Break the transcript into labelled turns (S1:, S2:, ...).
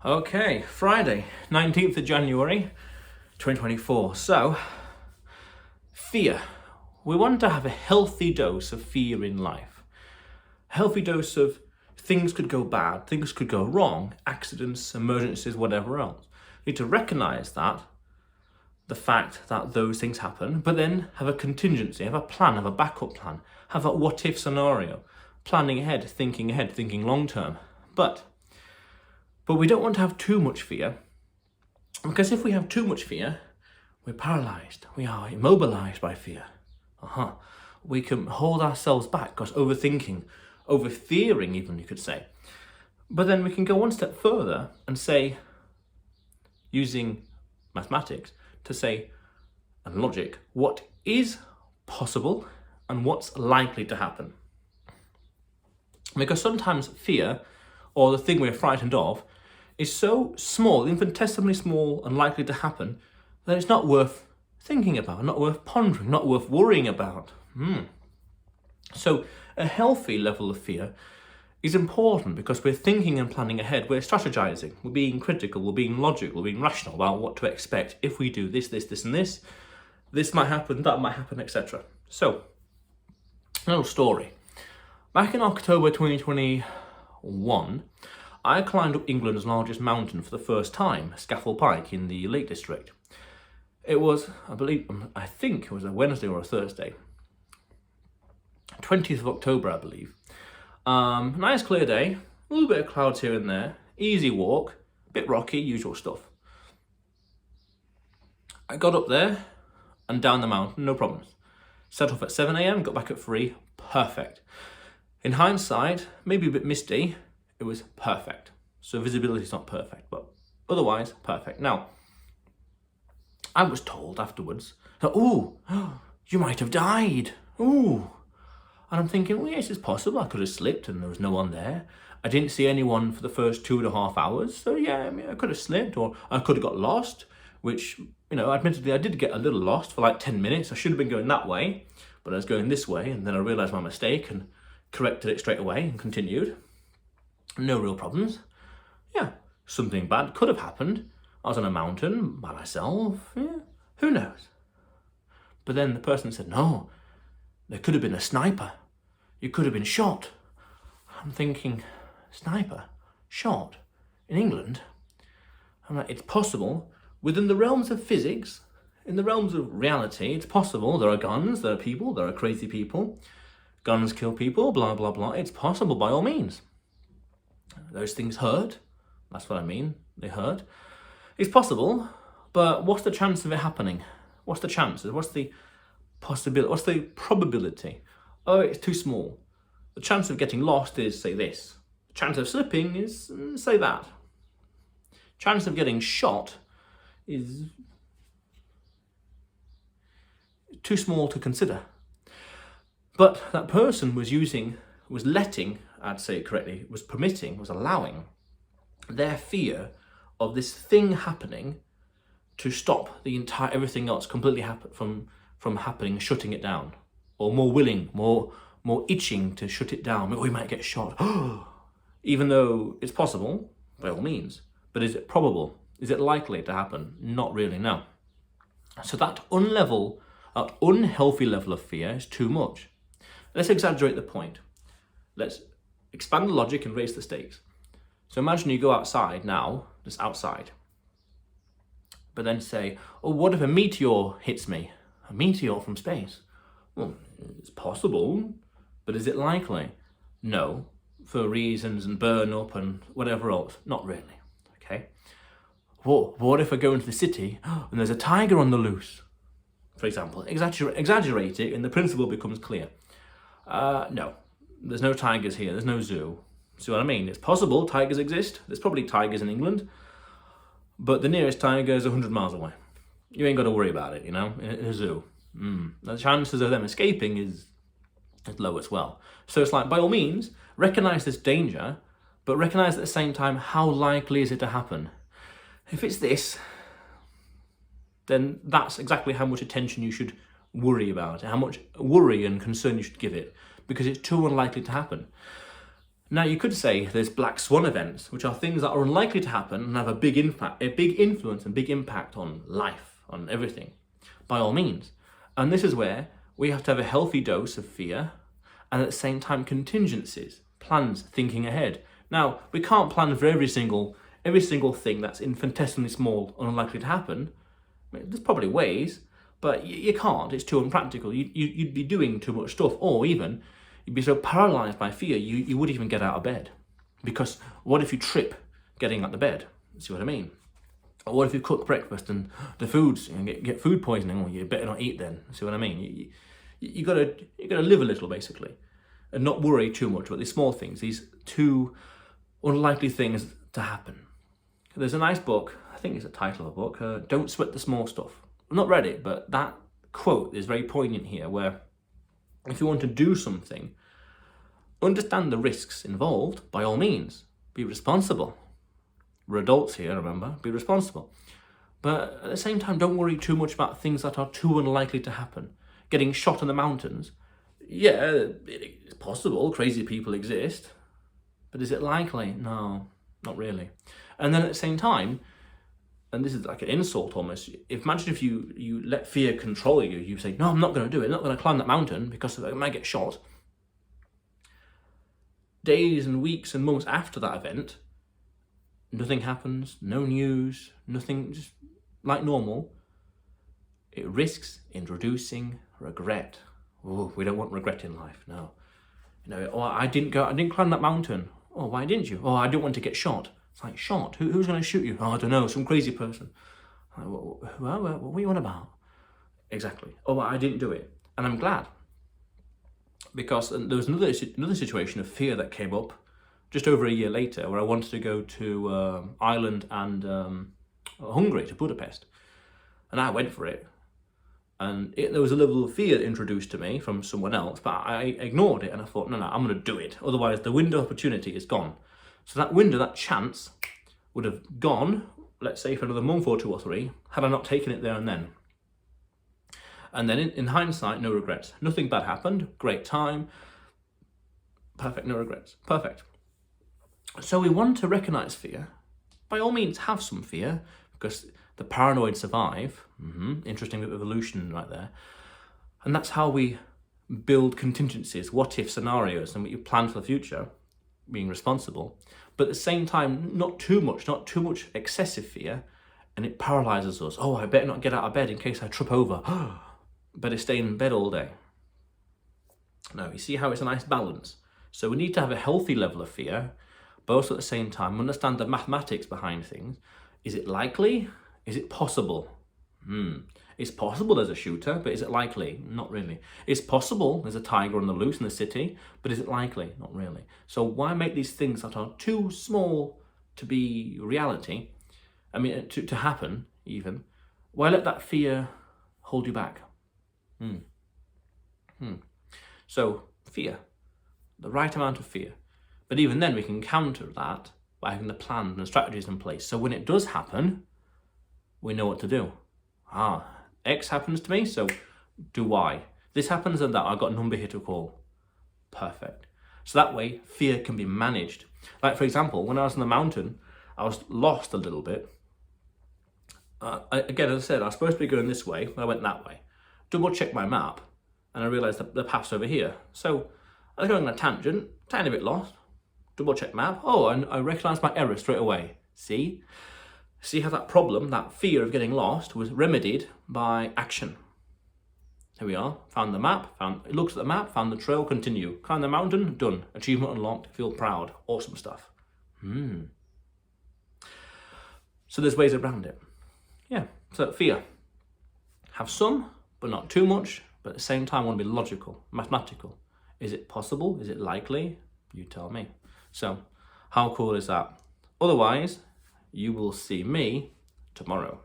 S1: Okay, Friday, 19th of January, 2024. So, fear. We want to have a healthy dose of fear in life. A healthy dose of things could go bad, things could go wrong, accidents, emergencies, whatever else. We need to recognize that, the fact that those things happen, but then have a contingency, have a plan, have a backup plan, have a what-if scenario, planning ahead, thinking long term. But we don't want to have too much fear, because if we have too much fear, we're paralyzed. We are immobilized by fear. We can hold ourselves back because overthinking, over-fearing even, you could say. But then we can go one step further and say, using mathematics, to say, and logic, what is possible and what's likely to happen. Because sometimes fear, or the thing we're frightened of, is so small, infinitesimally small and likely to happen, that it's not worth thinking about, not worth pondering, not worth worrying about. So a healthy level of fear is important because we're thinking and planning ahead, we're strategizing, we're being critical, we're being logical, we're being rational about what to expect. If we do this, and this might happen, that might happen, etc. So, a little story. Back in October 2021, I climbed up England's largest mountain for the first time, Scafell Pike in the Lake District. It was, I think it was a Wednesday or a Thursday. 20th of October, I believe. Nice clear day, a little bit of clouds here and there, easy walk, a bit rocky, usual stuff. I got up there and down the mountain, no problems. Set off at 7 a.m, got back at 3, perfect. In hindsight, maybe a bit misty, it was perfect. So visibility is not perfect, but otherwise perfect. Now, I was told afterwards that, you might have died. And I'm thinking, well, yes, it's possible. I could have slipped and there was no one there. I didn't see anyone for the first 2.5 hours. So yeah, I mean, I could have slipped, or I could have got lost, which, admittedly, I did get a little lost for like 10 minutes. I should have been going that way, but I was going this way. And then I realized my mistake and corrected it straight away and continued. No real problems. Yeah, something bad could have happened. I was on a mountain by myself. Yeah, who knows? But then the person said, no, there could have been a sniper. You could have been shot. I'm thinking, sniper? Shot? In England? I'm like, it's possible. Within the realms of physics, in the realms of reality, it's possible. There are guns, there are people, there are crazy people. Guns kill people, blah, blah, blah. It's possible by all means. Those things hurt. That's what I mean. They hurt. It's possible, but what's the chance of it happening? What's the chances? What's the possibility? What's the probability? Oh, it's too small. The chance of getting lost is, say, this. The chance of slipping is, say, that. Chance of getting shot is too small to consider. But that person was allowing their fear of this thing happening to stop the entire everything else completely from happening, shutting it down, or more itching to shut it down. We might get shot. Even though it's possible, by all means, but is it probable? Is it likely to happen? Not really, no. So that unhealthy level of fear is too much. Let's exaggerate the point. Let's expand the logic and raise the stakes. So imagine you go outside now, just outside, but then say, what if a meteor hits me? A meteor from space? Well, it's possible, but is it likely? No, for reasons and burn up and whatever else, not really, okay? What if I go into the city and there's a tiger on the loose, for example? Exaggerate it and the principle becomes clear. No, there's no tigers here, there's no zoo. See what I mean? It's possible tigers exist. There's probably tigers in England, but the nearest tiger is 100 miles away. You ain't got to worry about it, in a zoo. The chances of them escaping is low as well. So it's like, by all means, recognize this danger, but recognize at the same time, how likely is it to happen? If it's this, then that's exactly how much attention you should worry about it, how much worry and concern you should give it, because it's too unlikely to happen. Now you could say there's black swan events, which are things that are unlikely to happen and have a big influence and big impact on life, on everything, by all means. And this is where we have to have a healthy dose of fear and at the same time contingencies, plans, thinking ahead. Now, we can't plan for every single thing that's infinitesimally small and unlikely to happen. I mean, there's probably ways, but you can't. It's too unpractical. You'd be doing too much stuff, or even you'd be so paralyzed by fear you wouldn't even get out of bed. Because what if you trip getting out of bed? See what I mean? Or what if you cook breakfast and the foods and get food poisoning? Or you better not eat then. See what I mean? You gotta live a little, basically, and not worry too much about these small things, these too unlikely things to happen. There's a nice book, I think it's the title of the book, Don't Sweat the Small Stuff. I've not read it, but that quote is very poignant here, where if you want to do something, understand the risks involved, by all means. Be responsible. We're adults here, remember, be responsible. But at the same time, don't worry too much about things that are too unlikely to happen. Getting shot in the mountains, yeah, it's possible, crazy people exist, but is it likely? No, not really. And then at the same time, and this is like an insult almost, imagine if you let fear control you. You say, no, I'm not going to do it. I'm not going to climb that mountain because I might get shot. Days and weeks and months after that event, nothing happens, no news, nothing, just like normal. It risks introducing regret. Oh, we don't want regret in life, no. Oh, I didn't climb that mountain. Oh, why didn't you? Oh, I didn't want to get shot. It's like, shot? Who's going to shoot you? Oh, I don't know, some crazy person. Like, what were you on about? Exactly. Oh, well, I didn't do it. And I'm glad. Because there was another situation of fear that came up just over a year later, where I wanted to go to Ireland and Hungary, to Budapest. And I went for it. And there was a level of fear introduced to me from someone else, but I ignored it and I thought, no, I'm going to do it. Otherwise, the window of opportunity is gone. So that window, that chance, would have gone, let's say, for another month or 2 or 3, had I not taken it there and then. And then in hindsight, no regrets. Nothing bad happened. Great time. Perfect, no regrets. Perfect. So we want to recognize fear. By all means, have some fear, because the paranoid survive. Interesting bit of evolution right there. And that's how we build contingencies, what-if scenarios, and what you plan for the future, being responsible. But at the same time, not too much excessive fear, and it paralyzes us. Oh, I better not get out of bed in case I trip over. Better stay in bed all day. No, you see how it's a nice balance. So we need to have a healthy level of fear, but also at the same time understand the mathematics behind things. Is it likely? Is it possible? It's possible there's a shooter, but is it likely? Not really. It's possible there's a tiger on the loose in the city, but is it likely? Not really. So why make these things that are too small to be reality, to happen even, why let that fear hold you back? So fear, the right amount of fear. But even then we can counter that by having the plans and strategies in place. So when it does happen, we know what to do. X happens to me, so do Y. This happens and that, I've got a number here to call. Perfect. So that way, fear can be managed. Like, for example, when I was on the mountain, I was lost a little bit. Again, as I said, I was supposed to be going this way, but I went that way. Double checked my map, and I realised that the path's over here. So I was going on a tangent, tiny bit lost. Double check map. Oh, and I recognised my error straight away. See how that problem, that fear of getting lost, was remedied by action. Here we are, found the map, looked at the map, found the trail, continue. Climb the mountain, done. Achievement unlocked, feel proud. Awesome stuff. So there's ways around it. Yeah, so fear. Have some, but not too much, but at the same time want to be logical, mathematical. Is it possible? Is it likely? You tell me. So, how cool is that? Otherwise, you will see me tomorrow.